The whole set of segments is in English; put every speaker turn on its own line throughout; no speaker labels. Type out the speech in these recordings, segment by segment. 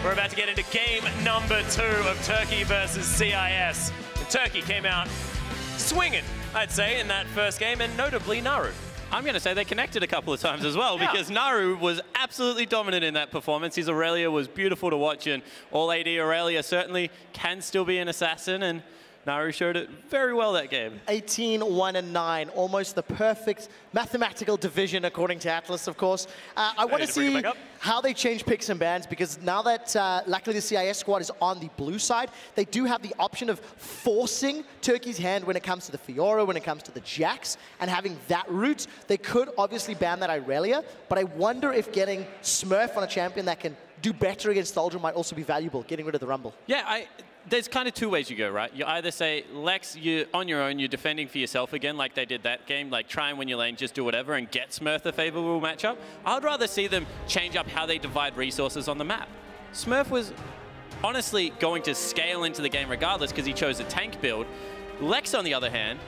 We're about to get into game number 2 of Turkey versus CIS. And Turkey came out swinging, I'd say, in that first game, and notably Naru.
I'm going to say they connected a couple of times as well, because Naru was absolutely dominant in that performance. His Aurelia was beautiful to watch, and all AD Aurelia certainly can still be an assassin, and Naru showed it very well that game.
18-1-9, almost the perfect mathematical division according to Atlas, of course. I want to see how they change picks and bans, because now that luckily the CIS squad is on the blue side, they do have the option of forcing Turkey's hand when it comes to the Fiora, when it comes to the Jax, and having that route. They could obviously ban that Irelia, but I wonder if getting Smurf on a champion that can do better against Thaldra might also be valuable, getting rid of the Rumble.
Yeah, there's kind of two ways you go, right? You either say, Lex, you're on your own, you're defending for yourself again, like they did that game, like try and win your lane, just do whatever, and get Smurf a favorable matchup. I'd rather see them change up how they divide resources on the map. Smurf was honestly going to scale into the game regardless because he chose a tank build. Lex, on the other hand,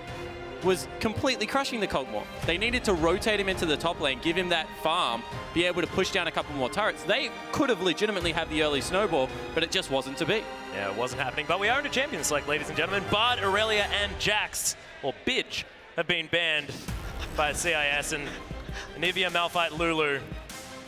was completely crushing the Kog'Maw. They needed to rotate him into the top lane, give him that farm, be able to push down a couple more turrets. They could have legitimately had the early snowball, but it just wasn't to be.
Yeah, it wasn't happening. But we are in a Champions Select, ladies and gentlemen. Bard, Aurelia, and Jax, or Bidge, have been banned by CIS, and Nivea, Malphite, Lulu,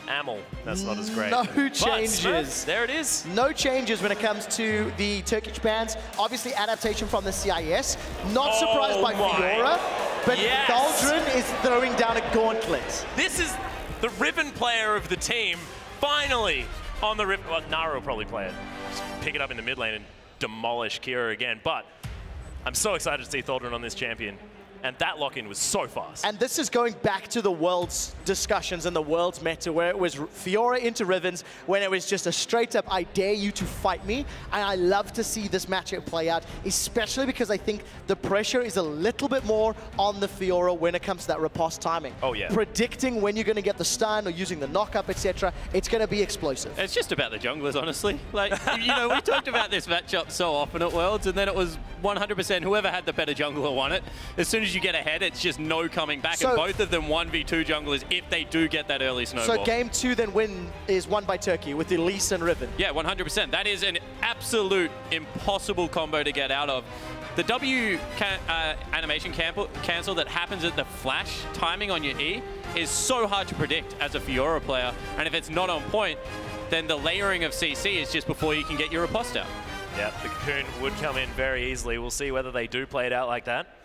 Amel. That's not as great.
No changes.
Smurf, there it is.
No changes when it comes to the Turkish bans. Obviously, adaptation from the CIS. Not surprised by Fiora, but Thaldra is throwing down a gauntlet.
This is the Riven player of the team, finally on the Riven. Well, Naru will probably play it. Just pick it up in the mid lane and demolish Kira again. But I'm so excited to see Thaldra on this champion. And that lock-in was so fast. And
this is going back to the Worlds discussions and the Worlds meta, where it was Fiora into Rivens, when it was just a straight-up, I dare you to fight me. And I love to see this matchup play out, especially because I think the pressure is a little bit more on the Fiora when it comes to that riposte timing.
Oh, yeah.
Predicting when you're going to get the stun or using the knock-up, etc. It's going to be explosive.
It's just about the junglers, honestly. Like, you know, we talked about this matchup so often at Worlds, and then it was 100% whoever had the better jungler won it. As soon as you get ahead, it's just no coming back, and both of them 1v2 junglers if they do get that early snowball.
So game 2 then is won by Turkey with Elise and Riven.
Yeah, 100%. That is an absolute impossible combo to get out of. The W animation cancel that happens at the flash timing on your E is so hard to predict as a Fiora player, and if it's not on point, then the layering of CC is just before you can get your riposte out.
Yeah, the Cocoon would come in very easily. We'll see whether they do play it out like that,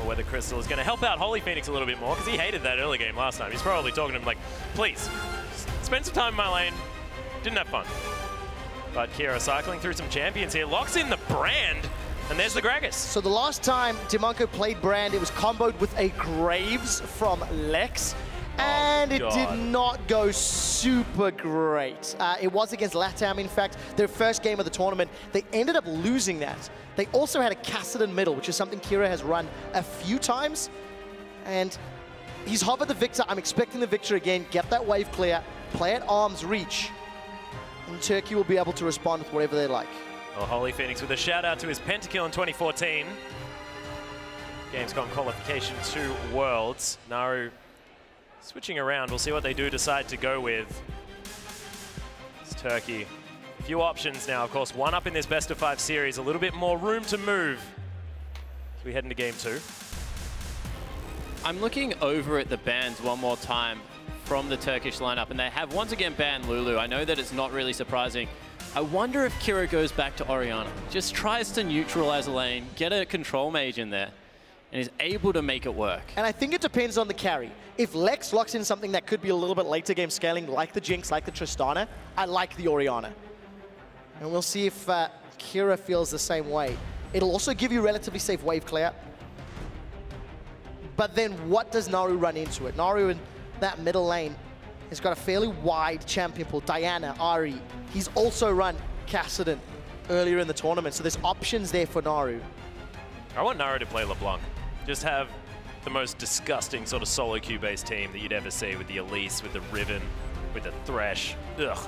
or whether Crystal is going to help out Holy Phoenix a little bit more, because he hated that early game last time. He's probably talking to him like, please, spend some time in my lane. Didn't have fun. But Kira cycling through some champions here, locks in the Brand, and there's the Gragas. So
the last time Demonko played Brand, it was comboed with a Graves from Lex, and it did not go super great. It was against LATAM, in fact, their first game of the tournament. They ended up losing that. They also had a Kassadin middle, which is something Kira has run a few times. And he's hovered the Victor. I'm expecting the Victor again. Get that wave clear. Play at arm's reach. And Turkey will be able to respond with whatever they like.
Well, Holy Phoenix with a shout out to his pentakill in 2014. Gamescom qualification to Worlds. Naru switching around. We'll see what they do decide to go with. It's Turkey. A few options now, of course. One up in this best-of-5 series. A little bit more room to move as we head into game 2.
I'm looking over at the bans one more time from the Turkish lineup, and they have once again banned Lulu. I know that it's not really surprising. I wonder if Kira goes back to Orianna. Just tries to neutralize a lane, get a control mage in there, and is able to make it work.
And I think it depends on the carry. If Lex locks in something that could be a little bit later game scaling, like the Jinx, like the Tristana, I like the Orianna. And we'll see if Kira feels the same way. It'll also give you relatively safe wave clear. But then what does Naru run into it? Naru in that middle lane has got a fairly wide champion pool. Diana, Ahri. He's also run Kassadin earlier in the tournament, so there's options there for Naru.
I want Naru to play LeBlanc. Just have the most disgusting sort of solo queue-based team that you'd ever see, with the Elise, with the Riven, with the Thresh. Ugh.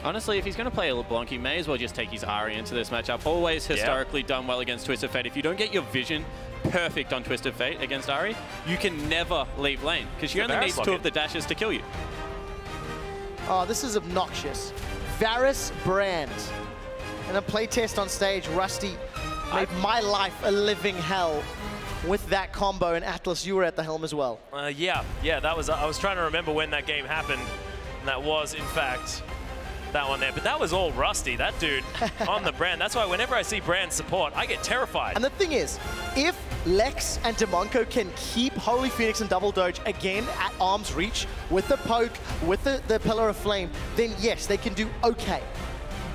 Honestly, if he's going to play a LeBlanc, he may as well just take his Ahri into this matchup. Always historically done well against Twisted Fate. If you don't get your vision perfect on Twisted Fate against Ahri, you can never leave lane, because you only need 2 of the dashes to kill you.
Oh, this is obnoxious. Varus Brand. In a playtest on stage, Rusty made my life a living hell with that combo, and Atlas, you were at the helm as well.
Yeah, that was, I was trying to remember when that game happened, and that was, in fact, that one there. But that was all Rusty, that dude on the Brand. That's why whenever I see Brand support, I get terrified.
And the thing is, if Lex and Demonco can keep Holy Phoenix and Double Doge again at arm's reach with the poke, with the Pillar of Flame, then yes, they can do okay.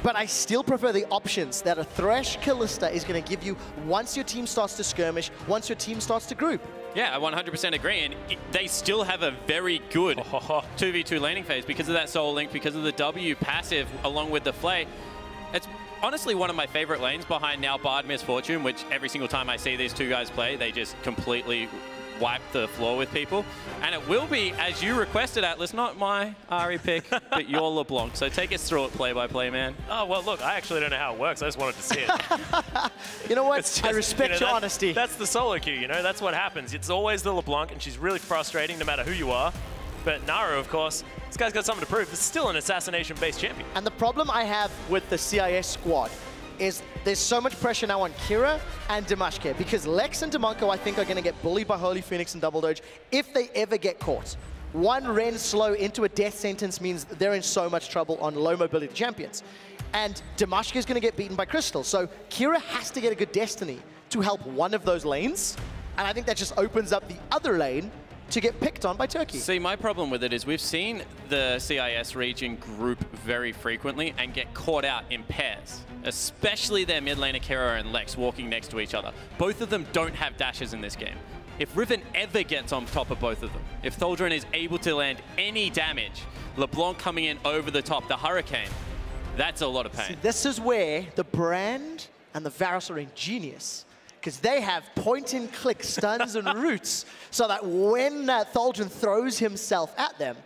But I still prefer the options that a Thresh Kalista is going to give you once your team starts to skirmish, once your team starts to group.
Yeah, I 100% agree, and they still have a very good 2v2 laning phase because of that Soul Link, because of the W passive along with the Flay. It's honestly one of my favorite lanes behind now Bard Misfortune, which every single time I see these two guys play, they just completely wipe the floor with people. And it will be, as you requested, Atlas, not my Ari pick, but your LeBlanc. So take us through it play by play, man.
Oh, well, look, I actually don't know how it works. I just wanted to see it.
You know what?
Just,
I respect your honesty.
That's the solo queue, you know? That's what happens. It's always the LeBlanc, and she's really frustrating no matter who you are. But Naru, of course, this guy's got something to prove. This is still an assassination-based champion.
And the problem I have with the CIS squad is there's so much pressure now on Kira and Damashke because Lex and Demonco, I think, are going to get bullied by Holy Phoenix and Double Doge if they ever get caught. One Ren slow into a death sentence means they're in so much trouble on low mobility champions. And Damashke is going to get beaten by Crystal. So Kira has to get a good Destiny to help one of those lanes. And I think that just opens up the other lane to get picked on by Turkey.
See, my problem with it is we've seen the CIS region group very frequently and get caught out in pairs, especially their mid laner Kira and Lex walking next to each other. Both of them don't have dashes in this game. If Riven ever gets on top of both of them, if Tholdren is able to land any damage, LeBlanc coming in over the top, the Hurricane, that's a lot of pain.
See, this is where the Brand and the Varus are ingenious, because they have point-and-click stuns and roots, so that when Tholdren throws himself at them,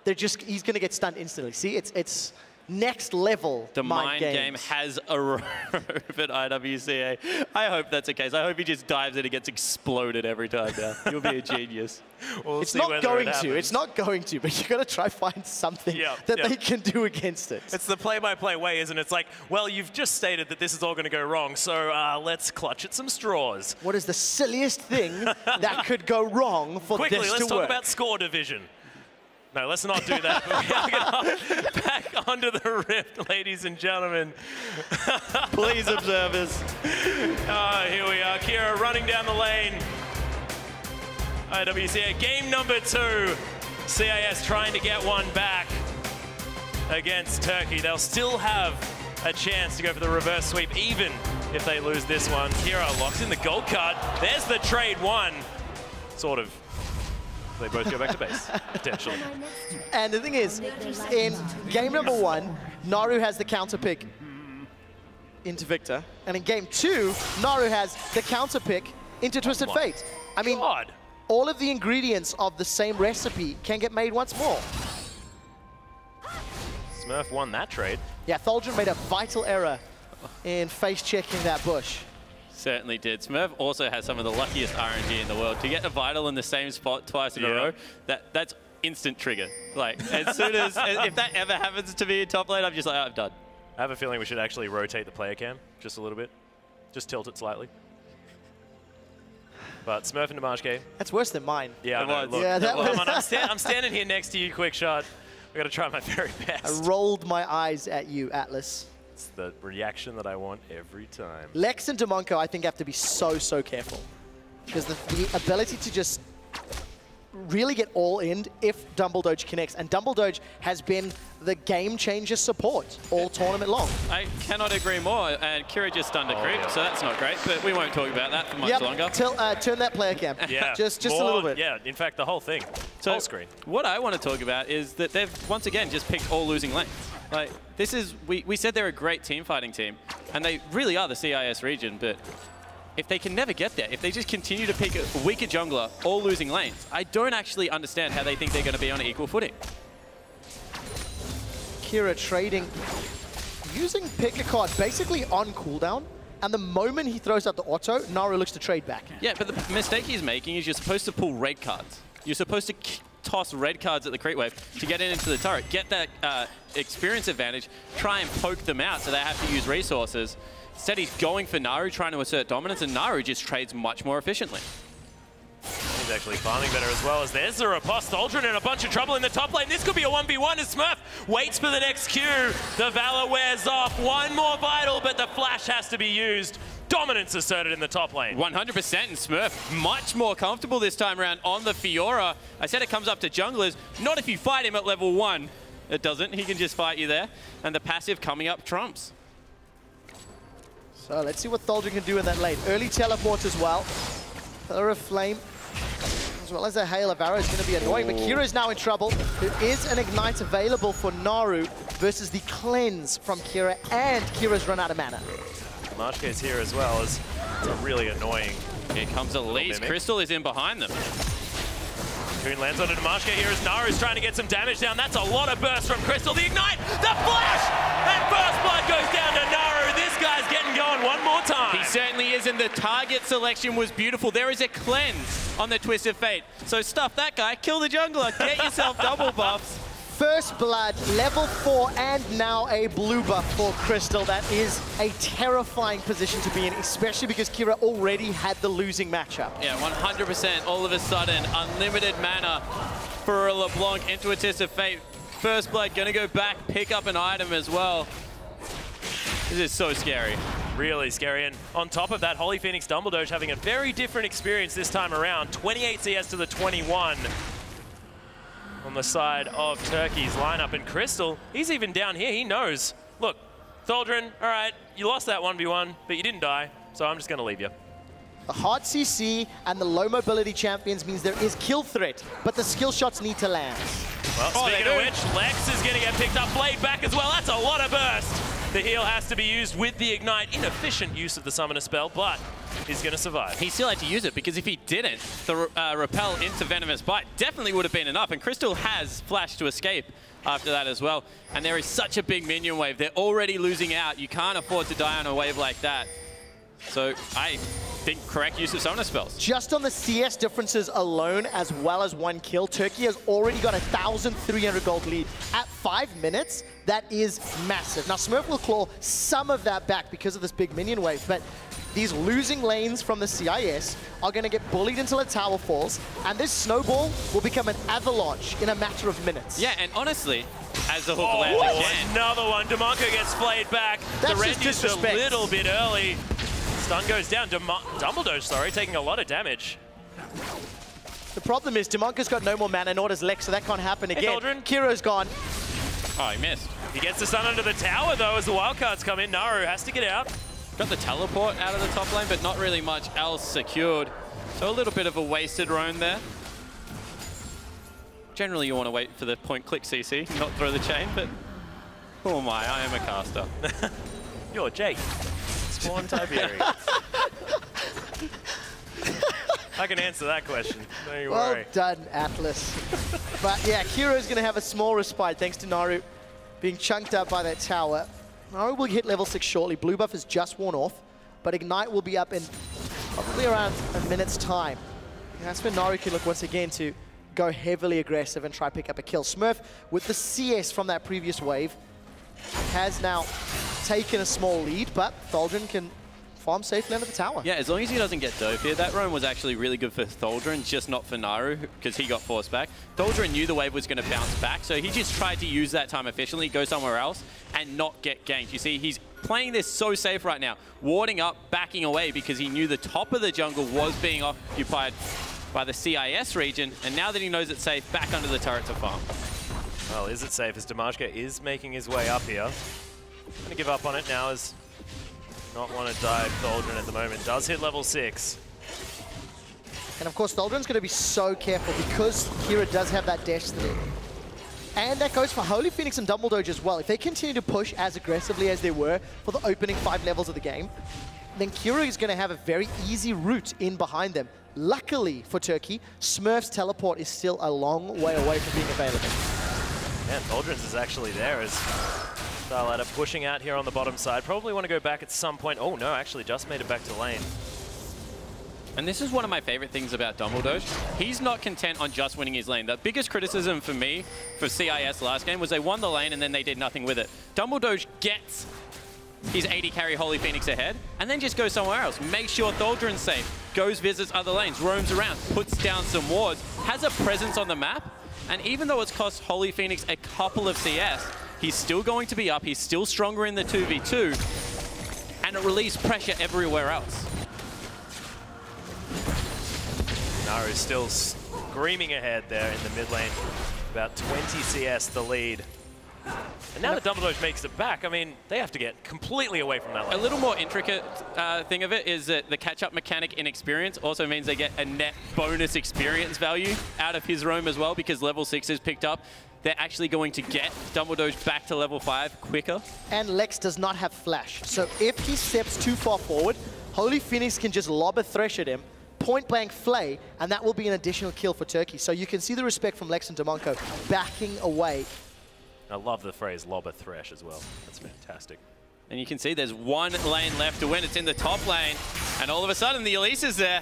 he's going to get stunned instantly. See, it's next level
The mind
games.
game has arrived at IWCA. I hope that's the case. I hope he just dives in and gets exploded every time now. You'll be a genius.
It's not going to. It's not going to, but you've got to try find something that they can do against it.
It's the play-by-play way, isn't it? It's like, well, you've just stated that this is all going to go wrong, so let's clutch at some straws.
What is the silliest thing that could go wrong for
Quickly,
this to work?
let's talk about score division. No, let's not do that. We are back onto the rift, ladies and gentlemen.
Please, observers.
Here we are. Kira running down the lane. IWCA game number 2. CIS trying to get one back against Turkey. They'll still have a chance to go for the reverse sweep, even if they lose this one. Kira locks in the gold card. There's the trade one. Sort of. They both go back to base, potentially.
And the thing is, in game number 1, Naru has the counter pick into Victor. And in game 2, Naru has the counter pick into Twisted Fate. I mean, all of the ingredients of the same recipe can get made once more.
Smurf won that trade.
Yeah, Tholdren made a vital error in face-checking that bush.
Certainly did. Smurf also has some of the luckiest RNG in the world. To get a Vital in the same spot twice in a row, that's instant trigger. Like, as soon as, if that ever happens to me in top lane, I'm just like, oh, I'm done.
I have a feeling we should actually rotate the player cam just a little bit. Just tilt it slightly. But Smurf and Damashke.
That's worse than mine.
Yeah, no, look,
yeah, that was...
I'm standing here next to you, quick shot. I got to try my very best.
I rolled my eyes at you, Atlas.
It's the reaction that I want every time.
Lex and Demonco, I think, have to be so careful. Because the ability to just really get all in if Double Doge connects. And Double Doge has been the game-changer support all tournament long.
I cannot agree more. And Kira just stunned a creep, so that's not great. But we won't talk about that for much longer.
Turn that player cam.
Yeah,
just a little bit.
Yeah, in fact, the whole thing.
So
whole screen.
What I want to talk about is that they've, once again, just picked all losing lanes. Like, this is, we said they're a great team fighting team, and they really are the CIS region, but if they can never get there, if they just continue to pick a weaker jungler, all losing lanes, I don't actually understand how they think they're going to be on equal footing.
Kira trading, using pick a card basically on cooldown, and the moment he throws out the auto, Naru looks to trade back.
Yeah, but the mistake he's making is you're supposed to pull raid cards. You're supposed to toss red cards at the creep wave to get into the turret, get that experience advantage, try and poke them out so they have to use resources. Instead, he's going for Naru, trying to assert dominance, and Naru just trades much more efficiently.
He's actually farming better as well, as there's a riposte. Aldrin in a bunch of trouble in the top lane. This could be a 1v1 as Smurf waits for the next Q. The Valor wears off. One more vital, but the flash has to be used. Dominance asserted in the top lane.
100%, and Smurf much more comfortable this time around on the Fiora. I said it comes up to junglers. Not if you fight him at level 1. It doesn't. He can just fight you there. And the passive coming up trumps.
So let's see what Thaldrin can do in that lane. Early teleport as well. Pillar of Flame, as well as a Hail of Arrow, is going to be annoying. But Kira's now in trouble. There is an Ignite available for Naru versus the Cleanse from Kira, and Kira's run out of mana.
Marshke is here as well, as it's a really annoying.
Here comes Elise. Crystal is in behind them.
Coon lands on it to Marshke here as Naru's trying to get some damage down. That's a lot of burst from Crystal. The Ignite, the flash, and First Blood goes down to Naru. This guy's getting going one more time.
He certainly is, and the target selection was beautiful. There is a Cleanse on the Twist of Fate. So stuff that guy, kill the jungler, get yourself double buffs.
First Blood, level 4, and now a blue buff for Crystal. That is a terrifying position to be in, especially because Kira already had the losing matchup.
Yeah, 100%. All of a sudden, unlimited mana for a LeBlanc into a Twist of Fate. First Blood gonna go back, pick up an item as well. This is so scary.
Really scary, and on top of that, Holy Phoenix Dumbledoge having a very different experience this time around. 28 CS to the 21. On the side of Turkey's lineup, and Crystal, he's even down here, he knows. Look, Thaldrin, all right, you lost that 1v1, but you didn't die, so I'm just gonna leave you.
The hard CC and the low mobility champions means there is kill threat, but the skill shots need to land.
Well, speaking of which, Lex is gonna get picked up, Blade back as well, that's a lot of burst. The heal has to be used with the Ignite, inefficient use of the Summoner spell, but he's gonna survive.
He still had to use it, because if he didn't, the repel into Venomous Bite definitely would have been enough, and Crystal has Flash to escape after that as well. And there is such a big minion wave. They're already losing out. You can't afford to die on a wave like that. So I think correct use of Summoner spells.
Just on the CS differences alone, as well as one kill, Turkey has already got a 1,300 gold lead. At 5 minutes, that is massive. Now, Smurf will claw some of that back because of this big minion wave, but these losing lanes from the CIS are going to get bullied until a tower falls, and this snowball will become an avalanche in a matter of minutes.
Yeah, and honestly, as the hook lands again.
Another one. DeMonco gets flayed back.
That's
the red used a
disrespect.
little bit early. Stun goes down. Dumbledoge, sorry, taking a lot of damage.
The problem is DeMonco's got no more mana, nor does Lex, so that can't happen again.
Thaldrin.
Kira's gone.
Oh, he missed.
He gets the stun under the tower, though, as the wildcards come in. Naru has to get out.
Got the teleport out of the top lane, but not really much else secured. So a little bit of a wasted roam there. Generally, you want to wait for the point-click CC, not throw the chain, but oh my, I am a caster.
You're Jake. Spawn Tiberius. I can answer that question. Don't you
Well
worry.
done, Atlas. But yeah, Kira's going to have a small respite thanks to Naru being chunked up by that tower. Naru will hit level 6 shortly. Blue buff has just worn off, but Ignite will be up in probably around a minute's time. And that's when Naru can look once again to go heavily aggressive and try to pick up a kill. Smurf, with the CS from that previous wave, has now taken a small lead, but Thaldrin can farm safely under the tower.
Yeah, as long as he doesn't get dove here. That roam was actually really good for Thaldrin, just not for Naru, because he got forced back. Thaldrin knew the wave was going to bounce back, so he just tried to use that time efficiently, go somewhere else, and not get ganked. You see, he's playing this so safe right now, warding up, backing away, because he knew the top of the jungle was being occupied by the CIS region, and now that he knows it's safe, back under the turret to farm.
Well, is it safe as Damashka is making his way up here? Going to give up on it now as not want to dive Thaldrin at the moment. Does hit level 6.
And of course, Thaldrin's going to be so careful because Kira does have that destiny. And that goes for Holy Phoenix and Dumbledoge as well. If they continue to push as aggressively as they were for the opening 5 levels of the game, then Kira is going to have a very easy route in behind them. Luckily for Turkey, Smurf's teleport is still a long way away from being available.
Yeah, Thaldrin's is actually there as Starlighter pushing out here on the bottom side. Probably want to go back at some point. Oh no, actually just made it back to lane.
And this is one of my favorite things about Dumbledore. He's not content on just winning his lane. The biggest criticism for me for CIS last game was they won the lane and then they did nothing with it. Dumbledore gets his 80 carry Holy Phoenix ahead and then just goes somewhere else. Makes sure Thaldron's safe, goes visits other lanes, roams around, puts down some wards, has a presence on the map. And even though it's cost Holy Phoenix a couple of CS, he's still going to be up. He's still stronger in the 2v2. And it relieves pressure everywhere else.
Naru's still screaming ahead there in the mid lane. About 20 CS the lead. And now that Dumbledore makes it back, I mean, they have to get completely away from that lane.
A little more intricate thing of it is that the catch-up mechanic in experience also means they get a net bonus experience value out of his roam as well, because level 6 is picked up. They're actually going to get Dumbledore back to level 5 quicker.
And Lex does not have flash. So if he steps too far forward, Holy Phoenix can just lob a thresh at him, point blank flay, and that will be an additional kill for Turkey. So you can see the respect from Lex and Demonco backing away.
I love the phrase lob a thresh as well. That's fantastic.
And you can see there's one lane left to win. It's in the top lane. And all of a sudden, the Elise is there.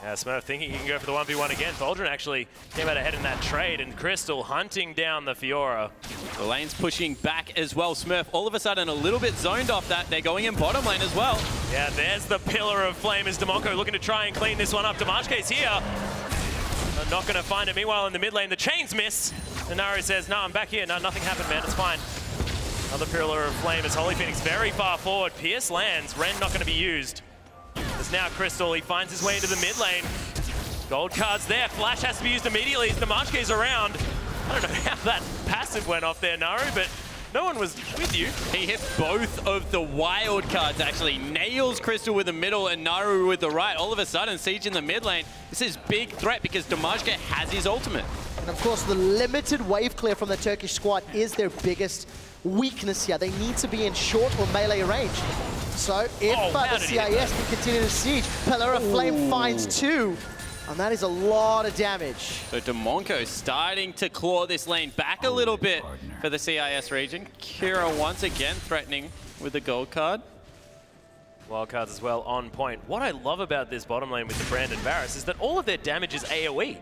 Yeah, Smurf thinking he can go for the 1v1 again. Thaldron actually came out ahead in that trade, and Crystal hunting down the Fiora.
The lane's pushing back as well. Smurf all of a sudden a little bit zoned off that. They're going in bottom lane as well.
Yeah, there's the Pillar of Flame as Demonco looking to try and clean this one up. Demarche's here. They're not going to find it. Meanwhile, in the mid lane, the chains miss. And Naru says, no, I'm back here. No, nothing happened, man. It's fine. Another Pillar of Flame as Holy Phoenix very far forward. Pierce lands. Ren not going to be used. There's now Crystal. He finds his way into the mid lane. Gold card's there. Flash has to be used immediately as Demarche's around. I don't know how that passive went off there, Naru, but no one was with you.
He hit both of the wild cards, actually. Nails Crystal with the middle and Naru with the right. All of a sudden, Siege in the mid lane. This is big threat because Demarche has his ultimate. And
of course, the limited wave clear from the Turkish squad is their biggest weakness here. They need to be in short or melee range. So if the CIS can continue to siege, Pillar of Flame finds 2. And that is a lot of damage.
So Demonco starting to claw this lane back a little bit for the CIS region. Kira once again threatening with the gold card.
Wildcards as well on point. What I love about this bottom lane with the Brandon Varus is that all of their damage is AoE.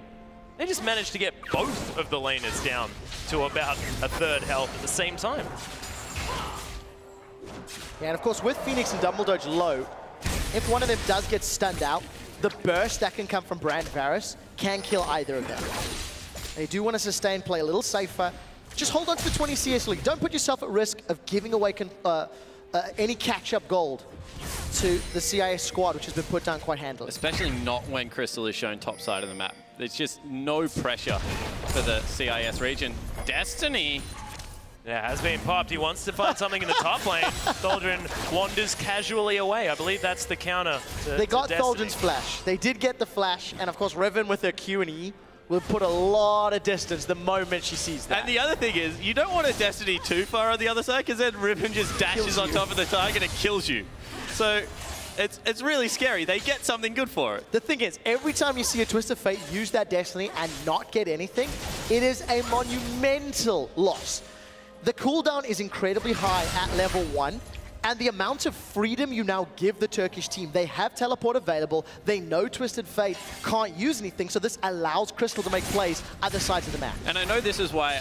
They just managed to get both of the laners down to about a third health at the same time.
Yeah, and of course with Phoenix and Dumbledore low, if one of them does get stunned out, the burst that can come from Brand Varus can kill either of them. They do want to sustain, play a little safer. Just hold on to the 20 CS lead. Don't put yourself at risk of giving away any catch-up gold to the CIS squad, which has been put down quite handily.
Especially not when Crystal is shown top side of the map. There's just no pressure for the CIS region. Destiny.
Yeah, has been popped. He wants to find something in the top lane. Thaldron wanders casually away. I believe that's the counter to
They got
Destiny.
Thaldron's flash. They did get the flash, and of course Riven with her Q and E will put a lot of distance the moment she sees that.
And the other thing is, you don't want a Destiny too far on the other side, because then Riven just dashes on top of the target and kills you. So it's really scary. They get something good for it.
The thing is, every time you see a Twist of Fate use that Destiny and not get anything, it is a monumental loss. The cooldown is incredibly high at level 1, and the amount of freedom you now give the Turkish team, they have teleport available, they know Twisted Fate can't use anything, so this allows Crystal to make plays at the sides of the map.
And I know this is why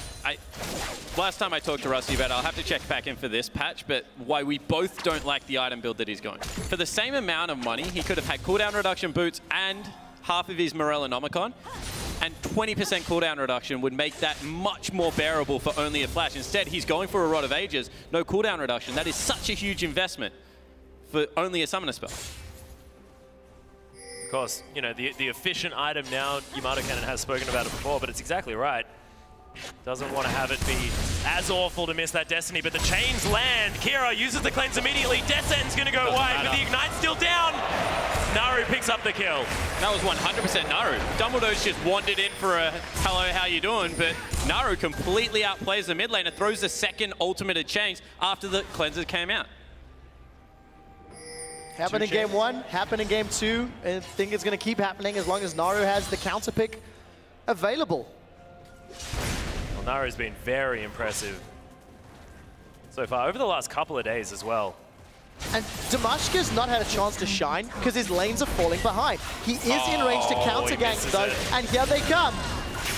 last time I talked to Rusty about it, I'll have to check back in for this patch, but why we both don't like the item build that he's going. For the same amount of money, he could have had cooldown reduction boots and half of his Morellonomicon. And 20% cooldown reduction would make that much more bearable for only a flash. Instead, he's going for a Rod of Ages, no cooldown reduction. That is such a huge investment for only a summoner spell.
Of course, you know, the efficient item now, Yamato Cannon has spoken about it before, but it's exactly right. Doesn't want to have it be as awful to miss that Destiny, but the chains land. Kira uses the cleanse immediately. Descent's going to go wide, but the Ignite's still down. Naru picks up the kill.
That was 100% Naru. Dumbledore's just wandered in for a hello, how you doing? But Naru completely outplays the mid laner, throws the second ultimate of chains after the cleanser came out.
Happened in game 1, happened in game 2, and I think it's going to keep happening as long as Naru has the counter pick available.
Well, Naru's been very impressive so far, over the last couple of days as well.
And Damashka's not had a chance to shine because his lanes are falling behind. He is in range to counter gank though, and here they come.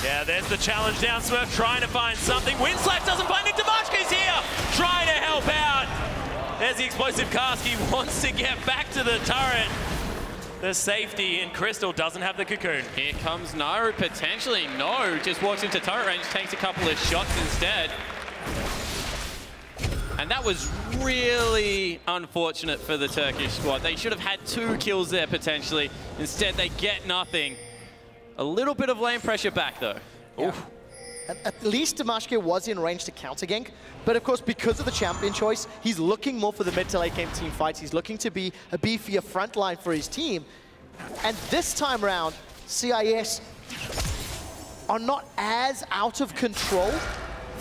Yeah, there's the challenge down. Smurf trying to find something. Windslash doesn't find it. Damashka's here, trying to help out. There's the explosive cask. He wants to get back to the turret. The safety in Crystal doesn't have the cocoon.
Here comes Naru potentially. No, just walks into turret range, takes a couple of shots instead. And that was really unfortunate for the Turkish squad. They should have had 2 kills there potentially. Instead, they get nothing. A little bit of lane pressure back though.
Yeah. At least Damashka was in range to counter gank, but of course because of the champion choice, he's looking more for the mid to late game team fights. He's looking to be a beefier front line for his team. And this time round, CIS are not as out of control.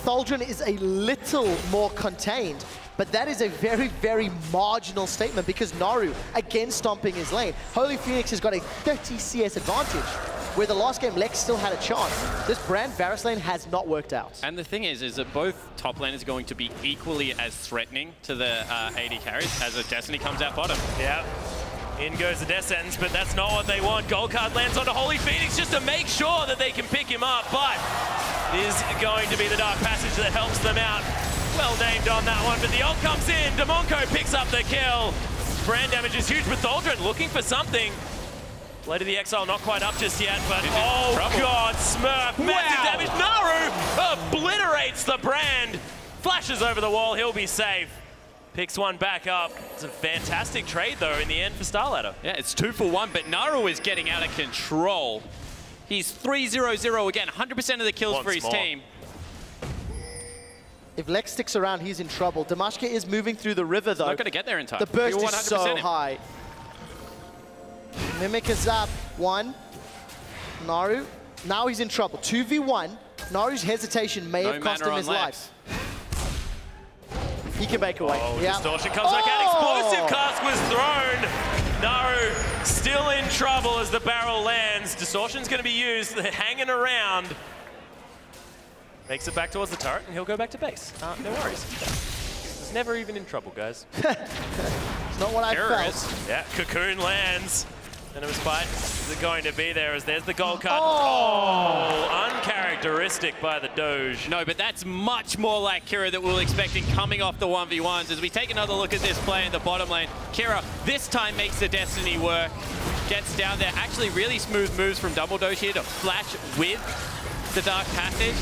Thaldrun is a little more contained, but that is a very, very marginal statement because Naru, again stomping his lane. Holy Phoenix has got a 30 CS advantage, where the last game Lex still had a chance. This Brand Varus lane has not worked out.
And the thing is that both top laners are going to be equally as threatening to the AD carries as a Destiny comes out bottom.
Yeah. In goes the Death Sentence, but that's not what they want. Gold card lands onto Holy Phoenix just to make sure that they can pick him up, but it is going to be the Dark Passage that helps them out. Well named on that one, but the ult comes in. Damonko picks up the kill. Brand damage is huge, but Thaldrun looking for something. Blade of the Exile not quite up just yet, but oh god, Smurf, massive damage. Naru obliterates the Brand. Flashes over the wall, he'll be safe. Picks one back up. It's a fantastic trade though in the end for Starladder.
Yeah, it's 2 for 1, but Naru is getting out of control. He's 3-0-0 again, 100% of the kills for his team.
If Lex sticks around, he's in trouble. Damashka is moving through the river though.
Not going to get there in time.
The burst is so high. Mimic is up. 1. Naru. Now he's in trouble. 2v1. Naru's hesitation may have cost him his life. He can make away.
Oh, Distortion comes back out. Explosive cask was thrown. Naru still in trouble as the barrel lands. Distortion's going to be used. They're hanging around. Makes it back towards the turret, and he'll go back to base. No worries. He's never even in trouble, guys.
It's not what I felt.
Yeah, Cocoon lands. Venomous Bite is going to be there as there's the gold card.
Oh,
uncharacteristic by the Doge.
No, but that's much more like Kira that we were expecting coming off the 1v1s. As we take another look at this play in the bottom lane, Kira this time makes the Destiny work. Gets down there, actually really smooth moves from Double Doge here to flash with the Dark Passage.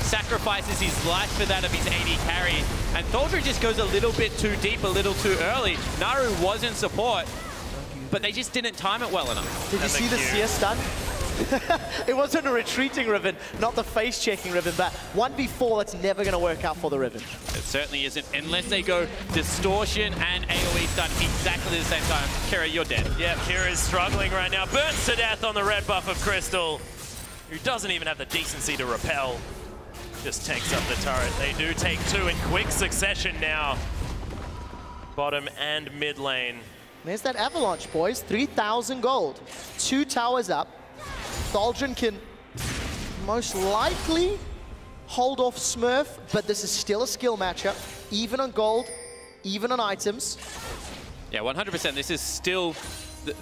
Sacrifices his life for that of his AD carry. And Thaldrun just goes a little bit too deep, a little too early. Naru was in support, but they just didn't time it well enough.
Did you see the CS stun? It wasn't a retreating Riven, not the face-checking Riven, but 1v4, that's never going to work out for the Riven.
It certainly isn't, unless they go Distortion and AoE stun exactly at the same time. Kira, you're dead.
Yeah, Kira is struggling right now. Burns to death on the red buff of Crystal, who doesn't even have the decency to repel. Just takes up the turret. They do take 2 in quick succession now. Bottom and mid lane.
There's that Avalanche, boys. 3,000 gold. 2 towers up. Thaldrun can most likely hold off Smurf, but this is still a skill matchup. Even on gold, even on items.
Yeah, 100%. This is still...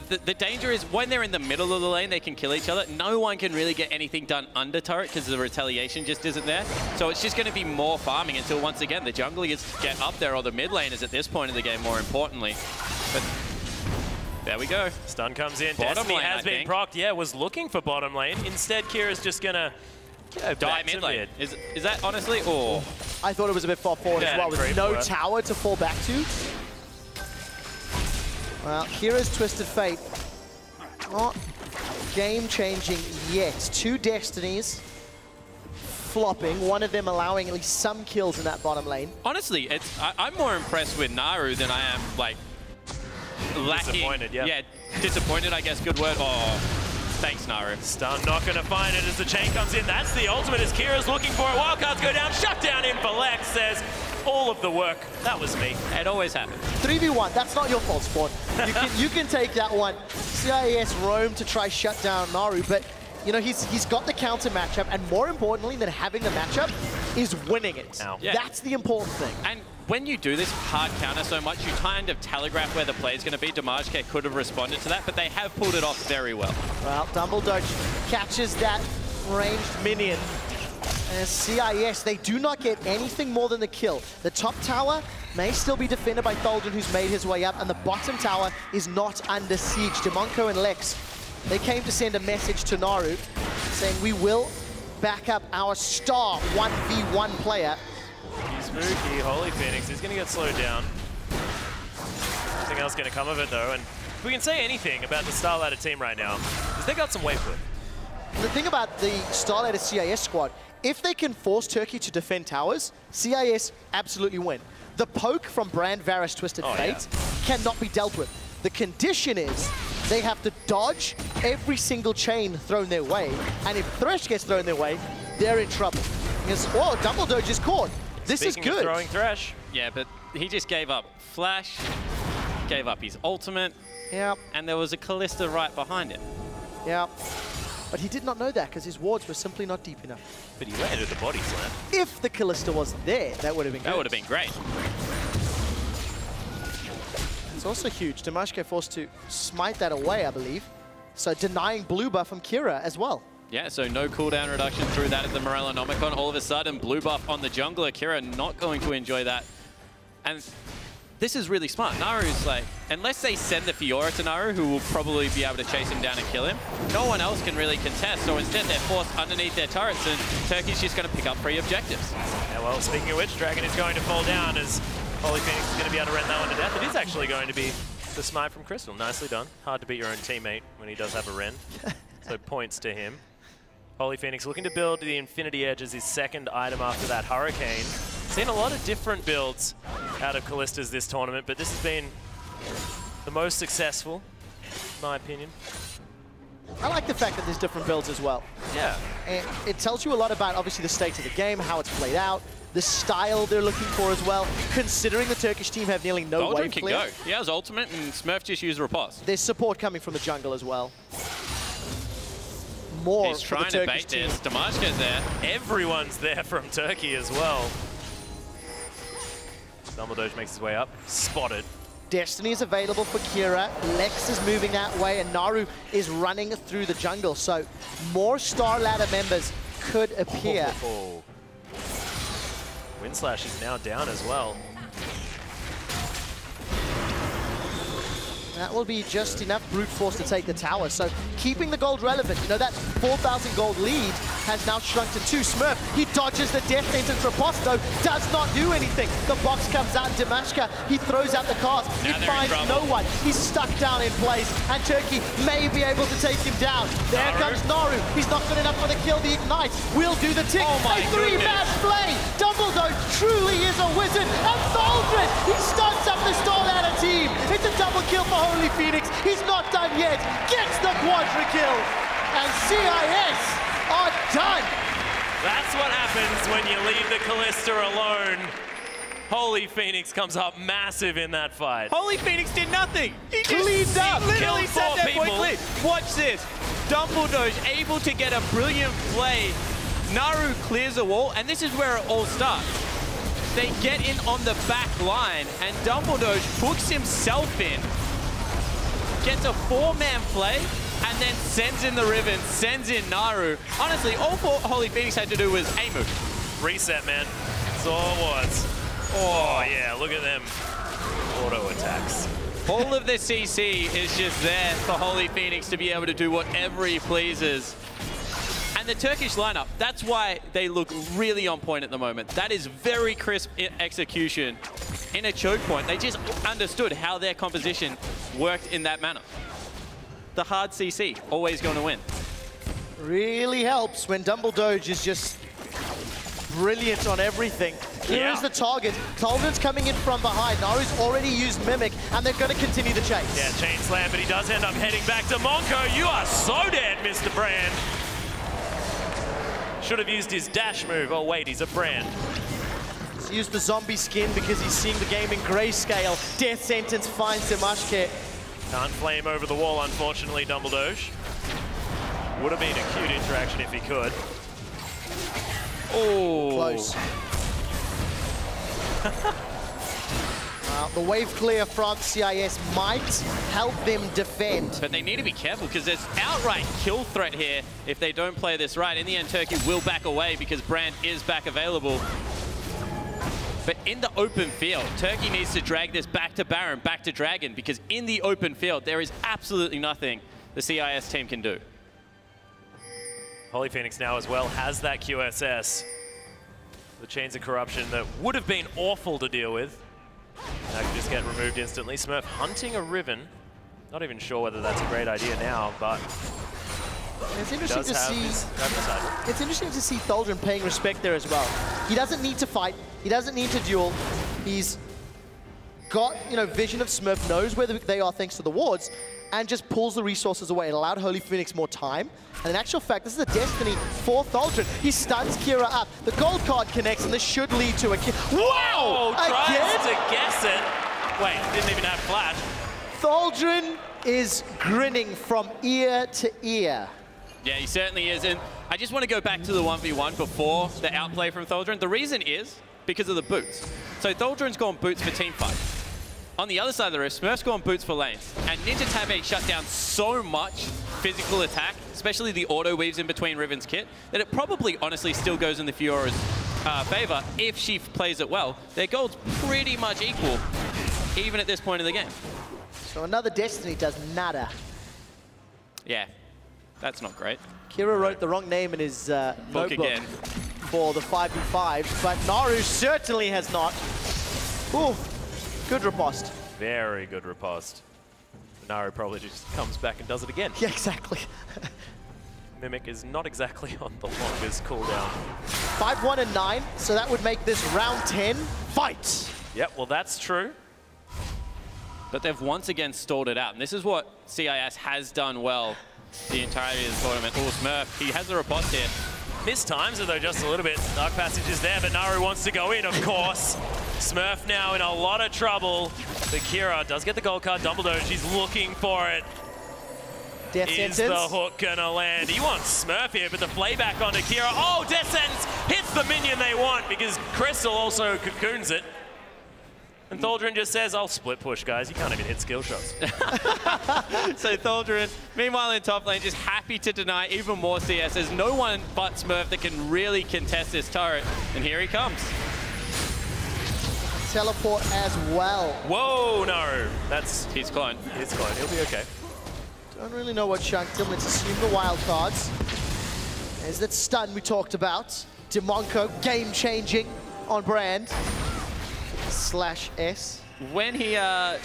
The danger is when they're in the middle of the lane, they can kill each other. No one can really get anything done under turret because the retaliation just isn't there. So it's just going to be more farming until, once again, the junglers get up there, or the mid laners at this point in the game, more importantly. But there we go.
Stun comes in.
Bottom
Destiny
lane,
has been procced. Yeah, was looking for bottom lane. Instead, Kira's just going to
die mid lane. Is that honestly? Or
I thought it was a bit far forward as well, with no tower to fall back to. Well, Kira's Twisted Fate, not game-changing yet. 2 Destinies flopping, one of them allowing at least some kills in that bottom lane.
Honestly, I'm more impressed with Naru than I am, like, lacking.
Disappointed, yeah.
Yeah, disappointed, I guess, good word. Oh, thanks, Naru.
Stun not going to find it as the chain comes in. That's the ultimate as Kira's looking for it. Wildcards go down, shut down in for Lex, says all of the work. That was me.
It always happens.
3v1, that's not your fault, Spawn. You can take that one. CIS roam to try shut down Naru, but you know, he's got the counter matchup, and more importantly than having the matchup is winning it.
Ow.
Yeah.
That's the important thing.
And when you do this hard counter so much, you kind of telegraph where the play is going to be. IWCA could have responded to that, but they have pulled it off very well.
Well, Dumbledore catches that ranged minion. And CIS, they do not get anything more than the kill. The top tower may still be defended by Tholden, who's made his way up, and the bottom tower is not under siege. Demonco and Lex, they came to send a message to Naru saying, we will back up our star 1v1 player.
He's spooky. Holy Phoenix is going to get slowed down. Nothing else going to come of it, though. And if we can say anything about the Star Ladder team right now, is they got some wave foot.
The thing about the Star Ladder CIS squad, if they can force Turkey to defend towers, CIS absolutely win. The poke from Brand, Varus, Twisted Fates cannot be dealt with. The condition is they have to dodge every single chain thrown their way, and if Thresh gets thrown their way, they're in trouble. Because, oh, Dumbledore just caught. This is good.
Of throwing Thresh.
Yeah, but he just gave up Flash, gave up his ultimate, and there was a Callista right behind him.
Yeah. But he did not know that because his wards were simply not deep enough.
But he landed the body slam.
If the Callista wasn't there, that would have been good.
That would have been great.
It's also huge. IWCA forced to smite that away, I believe. So denying blue buff from Kira as well.
Yeah, so no cooldown reduction through that at the Morellonomicon. All of a sudden, blue buff on the jungler. Kira not going to enjoy that. And this is really smart. Naru's like, unless they send the Fiora to Naru, who will probably be able to chase him down and kill him, no one else can really contest. So instead, they're forced underneath their turrets, and Turkey's just going to pick up free objectives.
Yeah, well, speaking of which, Dragon is going to fall down as Holy Phoenix is going to be able to rend that one to death. It is actually going to be the smite from Crystal. Nicely done. Hard to beat your own teammate when he does have a rend. So points to him. Holy Phoenix looking to build the Infinity Edge as his second item after that Hurricane. Seen a lot of different builds out of Callistas this tournament, but this has been the most successful, in my opinion.
I like the fact that there's different builds as well.
Yeah.
And it tells you a lot about, obviously, the state of the game, how it's played out, the style they're looking for as well, considering the Turkish team have nearly no
Golden
wave
can
clear.
go. He has ultimate, and Smurf just used Riposte.
There's support coming from the jungle as well. More
He's trying to bait this. IWCA's there.
Everyone's there from Turkey as well. Dumbledore makes his way up. Spotted.
Destiny is available for Kira. Lex is moving that way, and Naru is running through the jungle. So more Star Ladder members could appear.
Windslash is now down as well.
That will be just enough brute force to take the tower. So keeping the gold relevant. You know, that 4,000 gold lead has now shrunk to 2. Smurf, he dodges the death sentence. Riposte does not do anything. The box comes out, DiMashka, he throws out the cast. He finds no one. He's stuck down in place, and Turkey may be able to take him down. There comes Naru. He's not good enough for the kill. The Ignite will do the tick.
Oh my
a 3-man play. Dumbledore truly is a wizard. And Tholden, he starts up the Star Ladder team. It's a double kill for Holy Phoenix. He's not done yet. Gets the quadra kill. And CIS are done.
That's what happens when you leave the Callista alone. Holy Phoenix comes up massive in that fight.
Holy Phoenix did nothing. He
Cleaned up.
literally
Killed
sat
4
there quickly. Watch this. Dumbledore's able to get a brilliant play. Naru clears a wall, and this is where it all starts. They get in on the back line, and Dumbledore hooks himself in, gets a 4-man play, and then sends in the Riven, sends in Naru. Honestly, all Holy Phoenix had to do was a move.
Reset, man. That's all it was. Oh, yeah, look at them auto attacks.
All of the CC is just there for Holy Phoenix to be able to do whatever he pleases. And the Turkish lineup, that's why they look really on point at the moment. That is very crisp execution in a choke point. They just understood how their composition worked in that manner. The hard CC, always going to win.
Really helps when Dumbledore is just brilliant on everything. Here is the target. Tholden's coming in from behind. Naru's already used Mimic, and they're going to continue the chase.
Yeah, chain slam, but he does end up heading back to Monko. You are so dead, Mr. Brand. Should have used his dash move. Oh, wait, he's a Brand.
He's used the zombie skin because he's seeing the game in grayscale. Death sentence finds DiMashka.
Can't flame over the wall, unfortunately, Dumbledore. Would have been a cute interaction if he could.
Oh.
Close. Now, the wave clear from CIS might help them defend.
But they need to be careful because there's outright kill threat here if they don't play this right. In the end, Turkey will back away because Brand is back available. But in the open field, Turkey needs to drag this back to Baron, back to Dragon, because in the open field, there is absolutely nothing the CIS team can do.
Holy Phoenix now as well has that QSS. The Chains of Corruption that would have been awful to deal with. That can just get removed instantly. Smurf hunting a Riven. Not even sure whether that's a great idea now, but
it's interesting to see. It's interesting to see Tholdren paying respect there as well. He doesn't need to fight. He doesn't need to duel. He's got, vision of Smurf, knows where they are thanks to the wards, and just pulls the resources away. It allowed Holy Phoenix more time. And in actual fact, this is a destiny for Tholdren. He stuns Kira up. The gold card connects, and this should lead to a kill. Wow!
Tries to guess it. Wait, didn't even have flash.
Tholdren is grinning from ear to ear.
Yeah, he certainly is. And I just want to go back to the 1v1 before the outplay from Tholdren. The reason is because of the boots. So Tholdren's gone boots for teamfight. On the other side of the rift, Smurf's gone boots for lanes. And Ninja Tabe shut down so much physical attack, especially the auto weaves in between Riven's kit, that it probably honestly still goes in the Fiora's favor if she plays it well. Their gold's pretty much equal, even at this point in the game.
So another Destiny does nada.
Yeah, that's not great.
Kira wrote the wrong name in his notebook
again
for the 5v5, but Naru certainly has not. Ooh, good riposte.
Very good riposte. Naru probably just comes back and does it again.
Yeah, exactly.
Mimic is not exactly on the longest cooldown.
5-1 and 9, so that would make this round 10 fight.
Yep, well that's true.
But they've once again stalled it out, and this is what CIS has done well the entirety of the tournament. Oh, Smurf, he has a riposte here.
Missed times it though just a little bit. Dark Passage is there, but Naru wants to go in, of course. Smurf now in a lot of trouble. The Kira does get the gold card. Dumbledore, she's looking for it.
Death
Is
sentence.
the hook gonna land? He wants Smurf here, but the playback onto Kira. Oh, Death Sentence hits the minion they want because Crystal also cocoons it. And Tholdren just says, I'll split push, guys. You can't even hit skill shots.
So Tholdren, meanwhile in top lane, just happy to deny even more CS. There's no one but Smurf that can really contest this turret. And here he comes.
Teleport as well.
Whoa, Naru. That's
his clone.
His clone. He'll be okay.
Don't really know what Shank did. Let's assume the wild cards. There's that stun we talked about. Demonko, game-changing on Brand. /S.
When he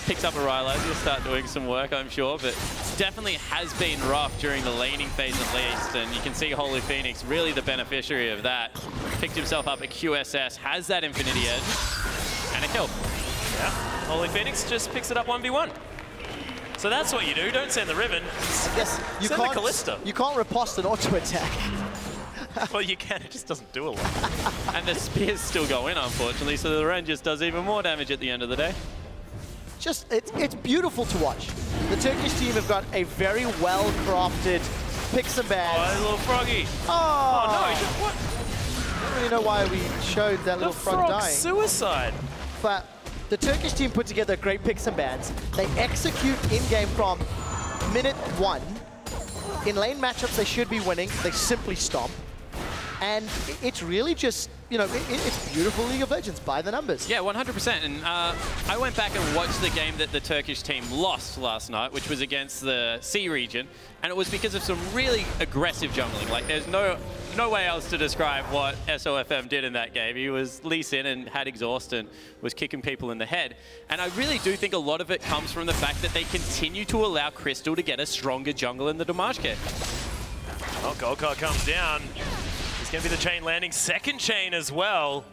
picks up a Rylai's, he'll start doing some work, I'm sure, but definitely has been rough during the laning phase at least, and you can see Holy Phoenix really the beneficiary of that. Picked himself up at QSS, has that Infinity Edge, and a kill.
Yeah, Holy Phoenix just picks it up 1v1. So that's what you do, don't send the Riven.
Yes, you
send
can't,
the Callista.
You can't riposte an auto-attack.
Well, you can, it just doesn't do a lot.
And the spears still go in, unfortunately, so the Ren just does even more damage at the end of the day.
Just, it's beautiful to watch. The Turkish team have got a very well-crafted picks and bans.
Oh, little froggy.
Oh,
no, he just, what?
I don't really know why we showed that little frog dying.
Suicide.
But the Turkish team put together great picks and bans. They execute in-game from minute 1. In lane matchups, they should be winning. They simply stomp. And it's really just, it's beautiful League of Legends by the numbers.
Yeah, 100%. And I went back and watched the game that the Turkish team lost last night, which was against the C region. And it was because of some really aggressive jungling. Like, there's no way else to describe what SOFM did in that game. He was Lee Sin and had exhaust and was kicking people in the head. And I really do think a lot of it comes from the fact that they continue to allow Crystal to get a stronger jungle in the Damage kit.
Oh, gold card comes down. It's going to be the chain landing, second chain as well.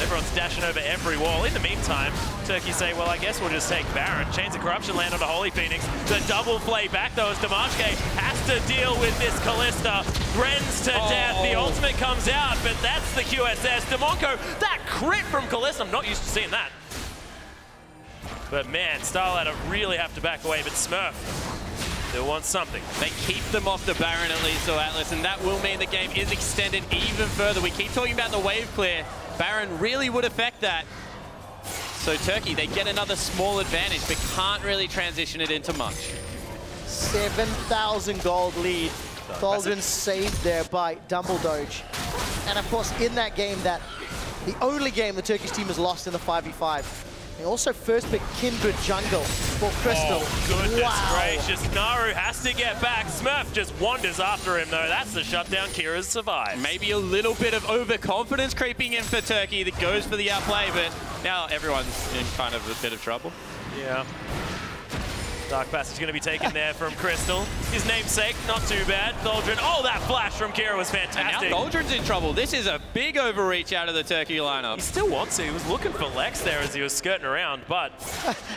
Everyone's dashing over every wall. In the meantime, Turkey say, well, I guess we'll just take Baron. Chains of Corruption land on the Holy Phoenix. The double play back, though, as Damashke has to deal with this Callista. Brens to death. The ultimate comes out, but that's the QSS. Demonko, that crit from Callista. I'm not used to seeing that. But man, Starladder really have to back away, but Smurf, they want something.
They keep them off the Baron at least, so Atlas, and that will mean the game is extended even further. We keep talking about the wave clear. Baron really would affect that. So Turkey, they get another small advantage, but can't really transition it into much.
7,000 gold lead. Thaldren saved there by Dumbledoge. And of course, in that game, the only game the Turkish team has lost in the 5v5. They also first picked Kindred Jungle for Crystal.
Oh, goodness gracious. Naru has to get back. Smurf just wanders after him, though. That's the shutdown. Kira's survived.
Maybe a little bit of overconfidence creeping in for Turkey that goes for the outplay, but now everyone's in kind of a bit of trouble.
Yeah. Dark Passage going to be taken there from Crystal. His namesake, not too bad. Thaldren, oh, that flash from Kira was fantastic.
And now Thaldren's in trouble. This is a big overreach out of the Turkey lineup.
He still wants it. He was looking for Lex there as he was skirting around, but...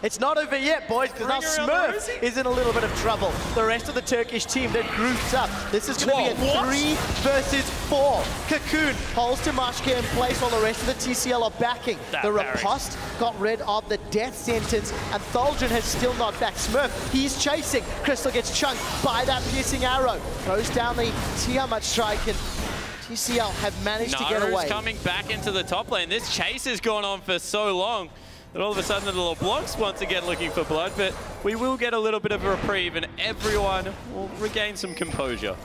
It's not over yet, boys, because now Smurf is in a little bit of trouble. The rest of the Turkish team, they're grouped up. This is going to be a 3 versus 4. Cocoon holds Timashka in place while the rest of the TCL are backing. The Riposte got rid of the death sentence, and Thaldren has still not back Smurf. He's chasing. Crystal gets chunked by that piercing arrow. Goes down the Tiamat strike, and TCL have managed to get away.
Naru's coming back into the top lane. This chase has gone on for so long that all of a sudden the little blocks once again looking for blood, but we will get a little bit of a reprieve and everyone will regain some composure.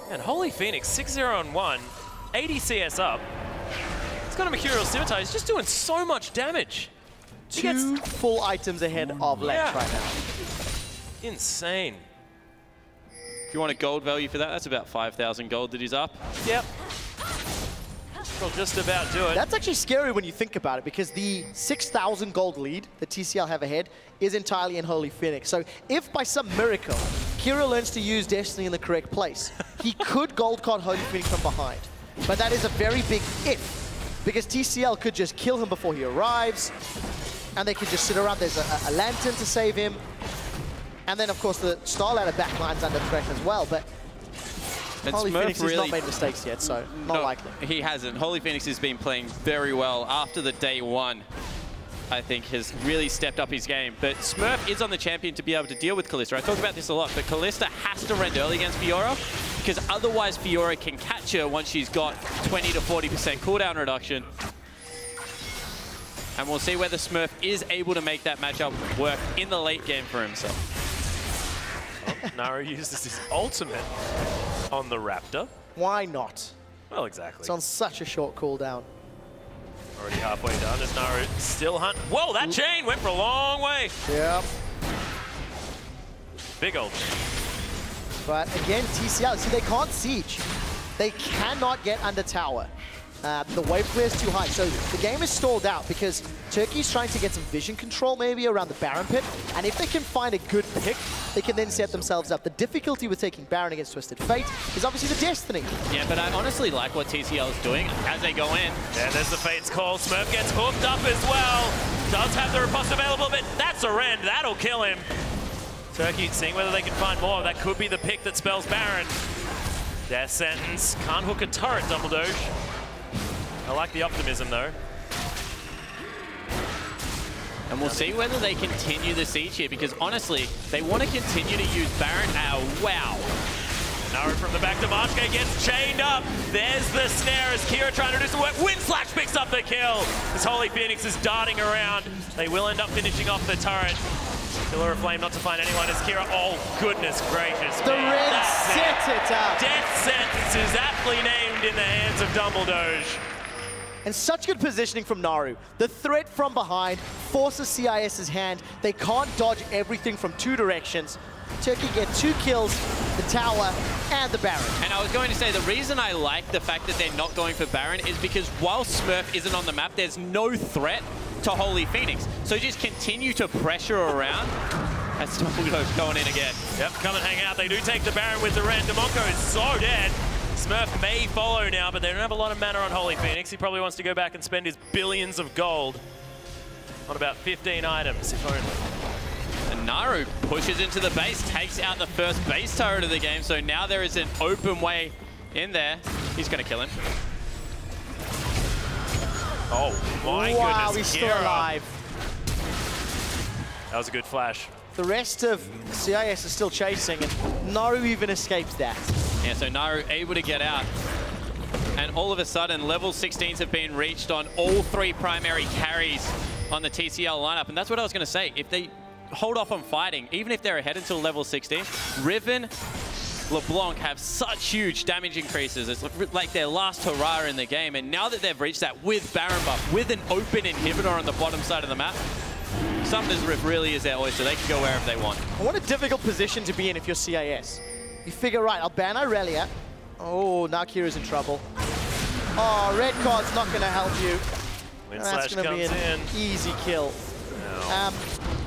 And Holy Phoenix, 6-0-1, 80 CS up. It's got a Mercurial Scimitar. He's just doing so much damage.
2 full items ahead of Lex right now.
Insane.
If you want a gold value for that, that's about 5,000 gold that he's up.
Yep. We'll just about do it.
That's actually scary when you think about it, because the 6,000 gold lead that TCL have ahead is entirely in Holy Phoenix. So if by some miracle, Kira learns to use Destiny in the correct place, he could gold card Holy Phoenix from behind. But that is a very big if, because TCL could just kill him before he arrives, and they could just sit around. There's a lantern to save him. And then, of course, the Starladder backline's under threat as well, but Holy Phoenix has not made mistakes yet, so not likely.
He hasn't. Holy Phoenix has been playing very well after the day one. I think has really stepped up his game. But Smurf is on the champion to be able to deal with Kalista. I talk about this a lot, but Kalista has to rend early against Fiora, because otherwise Fiora can catch her once she's got 20 to 40% cooldown reduction. And we'll see whether Smurf is able to make that matchup work in the late game for himself.
Naru uses his ultimate on the Raptor.
Why not?
Well, exactly.
It's on such a short cooldown.
Already halfway done as Naru still hunt. Whoa, that chain went for a long way.
Yep.
Big ult.
But again, TCL, see, they can't siege. They cannot get under tower. The wave clear is too high, so the game is stalled out because Turkey's trying to get some vision control maybe around the Baron pit, and if they can find a good pick, they can then set themselves up. The difficulty with taking Baron against Twisted Fate is obviously the Destiny.
Yeah, but I honestly like what TCL is doing as they go in.
Yeah, there's the Fate's call. Smurf gets hooked up as well. Does have the riposte available, but that's a rend. That'll kill him. Turkey seeing whether they can find more. That could be the pick that spells Baron. Death sentence. Can't hook a turret, Dumbledoge. I like the optimism, though.
And we'll see whether they continue the siege here, because honestly, they want to continue to use Baron. Wow.
Naru from the back to Mashka gets chained up. There's the snare as Kira trying to do some work. Windslash picks up the kill. This Holy Phoenix is darting around. They will end up finishing off the turret. Pillar of Flame not to find anyone as Kira. Oh, goodness gracious.
The red set it up.
Death sentence is aptly named in the hands of Dumbledoge.
And such good positioning from Naru. The threat from behind forces CIS's hand. They can't dodge everything from 2 directions. Turkey get 2 kills, the tower, and the Baron.
And I was going to say, the reason I like the fact that they're not going for Baron is because while Smurf isn't on the map, there's no threat to Holy Phoenix. So just continue to pressure around. That's Dumbledoge going in again.
Yep, come and hang out. They do take the Baron with the Rend. Demonko is so dead. Smurf may follow now, but they don't have a lot of mana on Holy Phoenix. He probably wants to go back and spend his billions of gold on about 15 items, if only.
And Naru pushes into the base, takes out the first base turret of the game, so now there is an open way in there. He's going to kill him.
Oh, my goodness.
Wow, he's still alive.
That was a good flash.
The rest of CIS is still chasing, and Naru even escapes that.
Yeah, so Naru able to get out. And all of a sudden, level 16s have been reached on all 3 primary carries on the TCL lineup. And that's what I was going to say. If they hold off on fighting, even if they're ahead until level 16, Riven, LeBlanc have such huge damage increases. It's like their last hurrah in the game. And now that they've reached that with Baron buff, with an open inhibitor on the bottom side of the map, Summoner's Rift really is their oyster. They can go wherever they want.
What a difficult position to be in if you're CIS. You figure, right, I'll ban Irelia. Oh, now Kira's in trouble. Oh, red card's not going to help you. That's going to be an easy kill. No.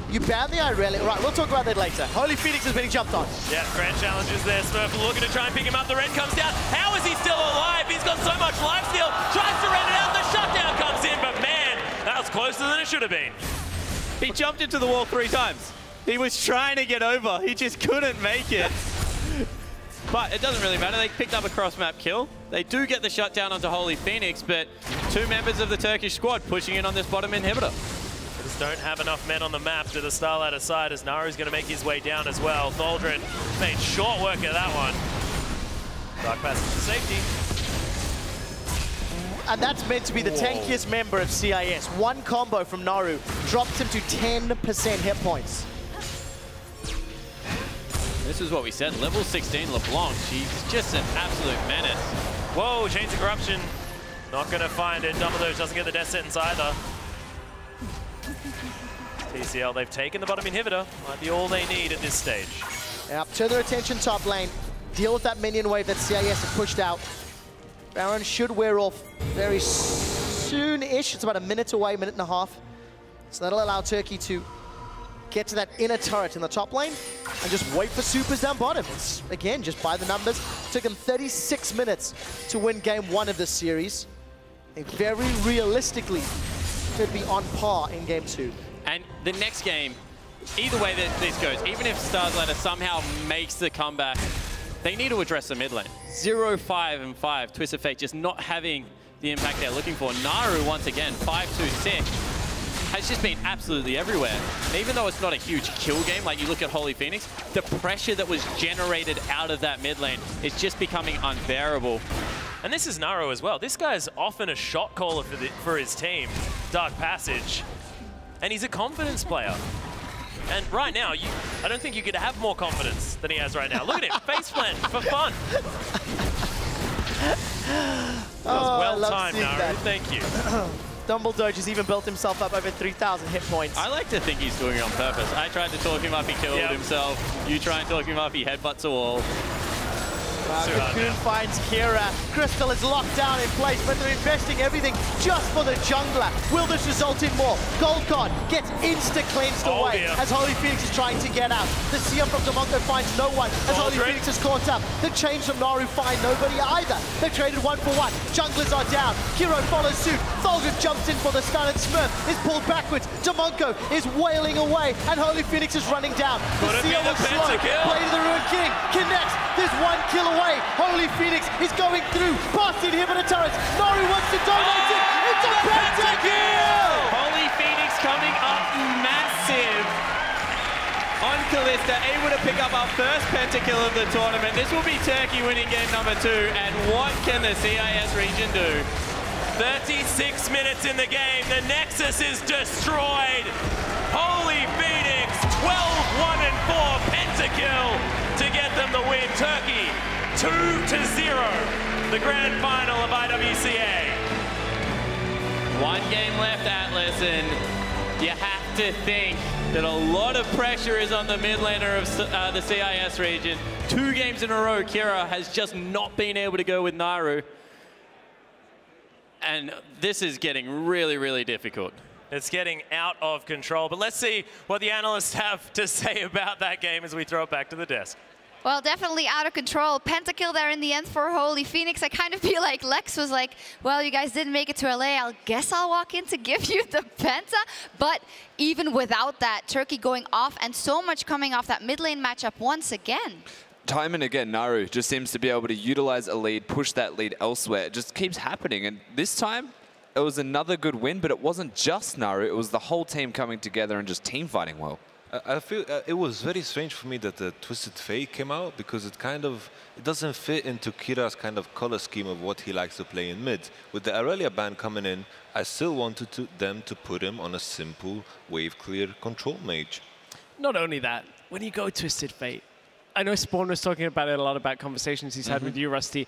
You ban the Irelia. Right, we'll talk about that later. Holy Phoenix is being jumped on.
Yeah, grand challenges there. Smurf looking to try and pick him up. The red comes down. How is he still alive? He's got so much lifesteal. Tries to run it out. The shutdown comes in, but man, that was closer than it should have been.
He jumped into the wall 3 times. He was trying to get over. He just couldn't make it. But it doesn't really matter. They picked up a cross-map kill. They do get the shutdown onto Holy Phoenix, but 2 members of the Turkish squad pushing in on this bottom inhibitor.
They just don't have enough men on the map to the Starladder side, as Naru's going to make his way down as well. Thaldrin made short work of that one. Dark Passage to safety.
And that's meant to be the tankiest member of CIS. One combo from Naru dropped him to 10% hit points.
This is what we said. Level 16 LeBlanc, she's just an absolute menace.
Whoa, Chains of Corruption. Not going to find it. Dumbledore doesn't get the death sentence either. TCL, they've taken the bottom inhibitor. Might be all they need at this stage.
Yep, turn their attention top lane. Deal with that minion wave that CIS have pushed out. Baron should wear off very soon-ish. It's about a minute away, minute and a half. So that'll allow Turkey to get to that inner turret in the top lane and just wait for supers down bottom. It's, again, just by the numbers. It took them 36 minutes to win game 1 of this series. They very realistically could be on par in game 2.
And the next game, either way that this goes, even if Starladder somehow makes the comeback, they need to address the mid lane. 0-5-5, Twisted Fate just not having the impact they're looking for. Naru, once again, 5-2-6. Has just been absolutely everywhere. And even though it's not a huge kill game, like you look at Holy Phoenix, the pressure that was generated out of that mid lane is just becoming unbearable.
And this is Naru as well. This guy's often a shot caller for his team, Dark Passage. And he's a confidence player. And right now, I don't think you could have more confidence than he has right now. Look at him, face plant for fun. That was well timed, Naru. Thank you.
Dumbledore just even built himself up over 3,000 hit points.
I like to think he's doing it on purpose. I tried to talk him up, he killed himself. You try and talk him up, he headbutts a wall.
Cocoon finds Kira. Crystal is locked down in place, but they're investing everything just for the jungler. Will this result in more? Gold Card gets insta-cleansed away as Holy Phoenix is trying to get out. The Seer from Demonko finds no one as Holy Phoenix is caught up. The change from Naru find nobody either. They've traded 1 for 1. Junglers are down. Kiro follows suit. Thaldrin jumps in for the stun and Smurf is pulled backwards. Demonko is wailing away and Holy Phoenix is running down. The Seer was slow. Play to the Ruined King. Connects. There's 1 kill away. Holy Phoenix is going through past the inhibitor turrets. Naru wants to donate it. It's a pentakill!
Holy Phoenix coming up massive on Kalista, able to pick up our first pentakill of the tournament. This will be Turkey winning game number 2. And what can the CIS region do?
36 minutes in the game. The Nexus is destroyed. Holy Phoenix, 12-1-4 pentakill to get them the win. Turkey 2-0, the grand final of IWCA.
1 game left, Atlas, and you have to think that a lot of pressure is on the mid laner of the CIS region. 2 games in a row, Kira has just not been able to go with Naru. And this is getting really, really difficult.
It's getting out of control, but let's see what the analysts have to say about that game as we throw it back to the desk.
Well, definitely out of control. Pentakill there in the end for Holy Phoenix. I kind of feel like Lex was like, well, you guys didn't make it to LA. I guess I'll walk in to give you the penta. But even without that, Turkey going off and so much coming off that mid lane matchup once again.
Time and again, Naru just seems to be able to utilize a lead, push that lead elsewhere. It just keeps happening. And this time, it was another good win, but it wasn't just Naru. It was the whole team coming together and just team fighting well.
I feel it was very strange for me that the Twisted Fate came out because it doesn't fit into Kira's kind of color scheme of what he likes to play in mid. With the Aurelia ban coming in, I still wanted them to put him on a simple wave clear control mage.
Not only that, when you go Twisted Fate, I know Spawn was talking about it a lot about conversations he's had with you, Rusty.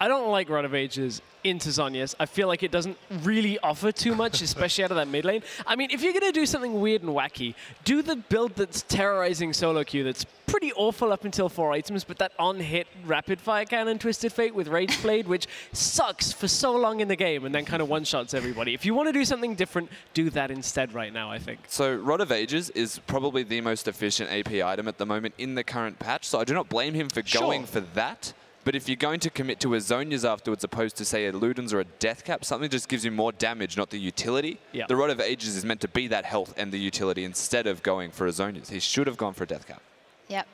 I don't like Rod of Ages into Zhonya's. I feel like it doesn't really offer too much, especially out of that mid lane. I mean, if you're going to do something weird and wacky, do the build that's terrorizing solo queue that's pretty awful up until 4 items, but that on-hit rapid-fire cannon Twisted Fate with Rage Blade, which sucks for so long in the game and then kind of one-shots everybody. If you want to do something different, do that instead right now, I think.
So Rod of Ages is probably the most efficient AP item at the moment in the current patch, so I do not blame him for going for that. But if you're going to commit to a Zhonya's afterwards, opposed to, say, a Luden's or a Death Cap, something just gives you more damage, not the utility.
Yep.
The Rod of Ages is meant to be that health and the utility instead of going for a Zhonya's. He should have gone for a Death Cap.
Yep.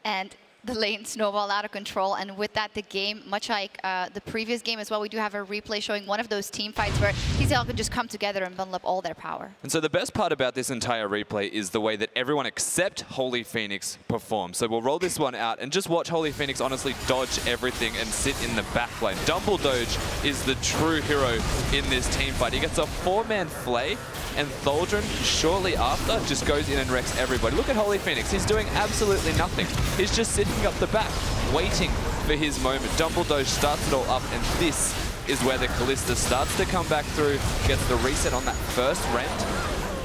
And the lane snowballed out of control, and with that, the game, much like the previous game as well, we do have a replay showing one of those team fights where TCL can just come together and bundle up all their power.
And so the best part about this entire replay is the way that everyone except Holy Phoenix performs. So we'll roll this one out and just watch Holy Phoenix honestly dodge everything and sit in the back lane. Dumble Doge is the true hero in this team fight. He gets a 4-man flay, and Thaldrun shortly after just goes in and wrecks everybody. Look at Holy Phoenix. He's doing absolutely nothing. He's just sitting up the back, waiting for his moment. Dumble Doge starts it all up, and this is where the Kalista starts to come back through, gets the reset on that first rend,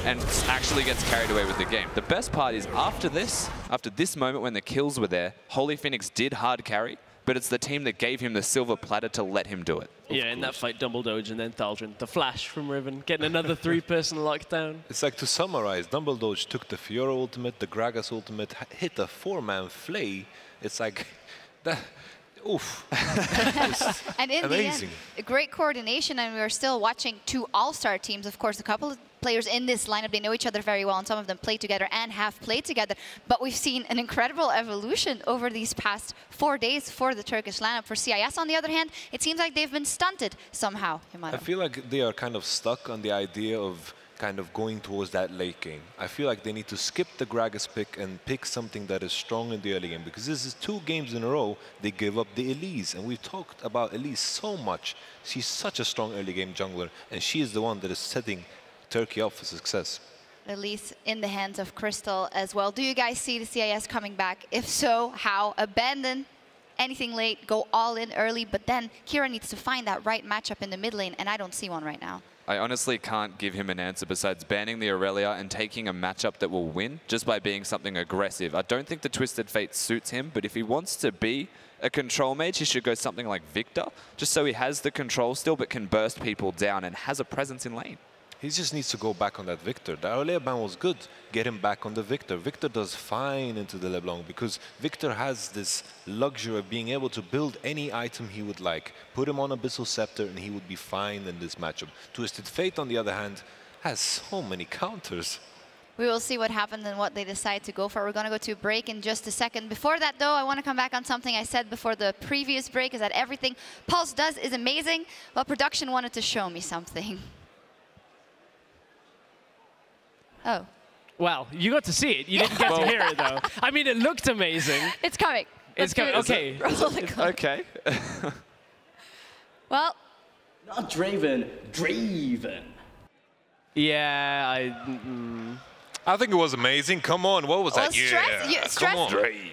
and actually gets carried away with the game. The best part is after this moment when the kills were there, Holy Phoenix did hard carry, but it's the team that gave him the silver platter to let him do it.
Yeah, in that fight, Dumble Doge and then Thaldrun. The flash from Riven, getting another 3-person lockdown.
It's like, to summarize, Dumble Doge took the Fiora ultimate, the Gragas ultimate, hit a 4-man flay. It's like, that, oof.
And in
amazing.
the end, great coordination, and we are still watching 2 all-star teams. Of course, a couple of players in this lineup, they know each other very well, and some of them play together and have played together. But we've seen an incredible evolution over these past 4 days for the Turkish lineup. For CIS, on the other hand, it seems like they've been stunted somehow.
I feel like they are kind of stuck on the idea of kind of going towards that late game. I feel like they need to skip the Gragas pick and pick something that is strong in the early game, because this is 2 games in a row they give up the Elise, and we've talked about Elise so much. She's such a strong early game jungler, and she is the one that is setting Turkey up for success.
At least in the hands of Crystal as well. Do you guys see the CIS coming back? If so, how? Abandon anything late, go all in early, but then Kira needs to find that right matchup in the mid lane, and I don't see one right now.
I honestly can't give him an answer besides banning the Aurelia and taking a matchup that will win just by being something aggressive. I don't think the Twisted Fate suits him, but if he wants to be a control mage, he should go something like Victor, just so he has the control still but can burst people down and has a presence in lane.
He just needs to go back on that Victor. The Aurelia ban was good. Get him back on the Victor. Victor does fine into the LeBlanc because Victor has this luxury of being able to build any item he would like. Put him on Abyssal Scepter and he would be fine in this matchup. Twisted Fate, on the other hand, has so many counters.
We will see what happens and what they decide to go for. We're going to go to break in just a second. Before that, though, I want to come back on something I said before the previous break, is that everything Pulse does is amazing. Well, production wanted to show me something. Oh.
Well, you got to see it. You didn't get to hear it, though. I mean, it looked amazing.
It's coming.
It's coming. Okay.
Okay.
Well.
Not Draven, Draven.
Yeah,
I think it was amazing. Come on, what was that?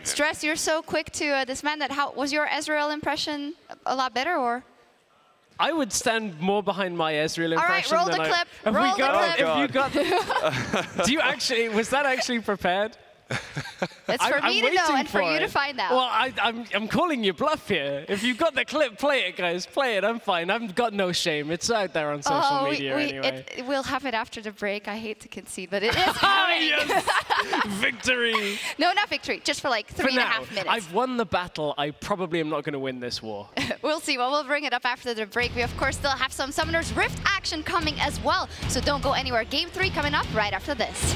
Stress, you're so quick to dismantle that. How was your Ezreal impression a lot better, or?
I would stand more behind my Ezreal impression.
All right, roll the clip. Roll the clip.
Do you actually? Was that actually preprepared?
It's for me to know and for you to find out.
Well, I'm calling you bluff here. If you've got the clip, play it, guys. Play it. I'm fine. I've got no shame. It's out there on social media anyway.
We'll have it after the break. I hate to concede, but it is coming.
Yes. Victory.
No, not victory. Just for like 3.5 minutes.
I've won the battle. I probably am not going to win this war.
We'll see. Well, we'll bring it up after the break. We, of course, still have some Summoner's Rift action coming as well. So don't go anywhere. Game 3 coming up right after this.